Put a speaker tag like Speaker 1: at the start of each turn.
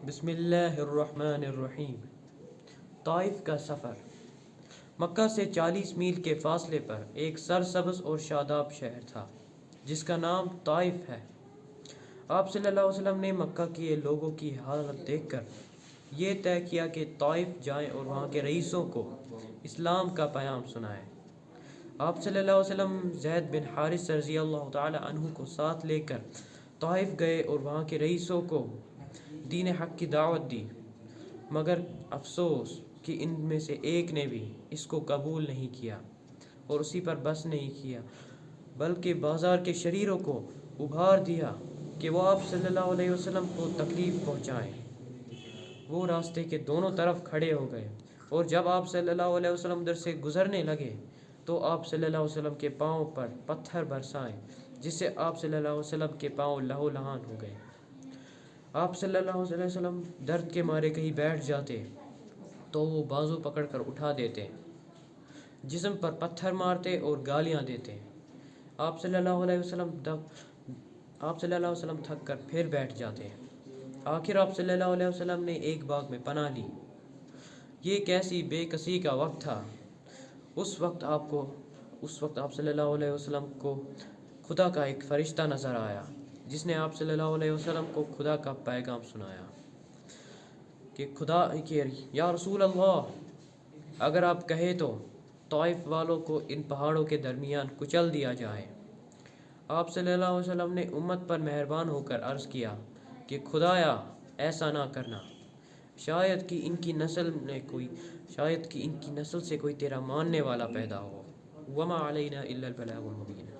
Speaker 1: بسم اللہ الرحمن الرحیم۔ طائف کا سفر۔ مکہ سے 40 میل کے فاصلے پر ایک سرسبز اور شاداب شہر تھا جس کا نام طائف ہے۔ آپ صلی اللہ علیہ وسلم نے مکہ کے لوگوں کی حالت دیکھ کر یہ طے کیا کہ طائف جائیں اور وہاں کے رئیسوں کو اسلام کا پیام سنائیں۔ آپ صلی اللہ علیہ وسلم زید بن حارث رضی اللہ تعالی عنہ کو ساتھ لے کر طائف گئے اور وہاں کے رئیسوں کو دین حق کی دعوت دی، مگر افسوس کہ ان میں سے ایک نے بھی اس کو قبول نہیں کیا اور اسی پر بس نہیں کیا، بلکہ بازار کے شریروں کو ابھار دیا کہ وہ آپ صلی اللہ علیہ وسلم کو تکلیف پہنچائیں۔ وہ راستے کے دونوں طرف کھڑے ہو گئے اور جب آپ صلی اللہ علیہ وسلم ادھر سے گزرنے لگے تو آپ صلی اللہ علیہ وسلم کے پاؤں پر پتھر برسائے، جس سے آپ صلی اللہ علیہ وسلم کے پاؤں لہو لہان ہو گئے۔ آپ صلی اللہ علیہ وسلم درد کے مارے کہیں بیٹھ جاتے تو وہ بازو پکڑ کر اٹھا دیتے، جسم پر پتھر مارتے اور گالیاں دیتے۔ آپ صلی اللہ علیہ وسلم تھک کر پھر بیٹھ جاتے۔ آخر آپ صلی اللہ علیہ وسلم نے ایک باغ میں پناہ لی۔ یہ کیسی بے کسی کا وقت تھا۔ اس وقت آپ صلی اللہ علیہ وسلم کو خدا کا ایک فرشتہ نظر آیا جس نے آپ صلی اللہ علیہ وسلم کو خدا کا پیغام سنایا کہ یا رسول اللہ، اگر آپ کہیں تو طائف والوں کو ان پہاڑوں کے درمیان کچل دیا جائے۔ آپ صلی اللہ علیہ وسلم نے امت پر مہربان ہو کر عرض کیا کہ خدایا ایسا نہ کرنا، شاید کہ ان کی نسل سے کوئی تیرا ماننے والا پیدا ہو۔ وما علینا الا البلاغ المبین۔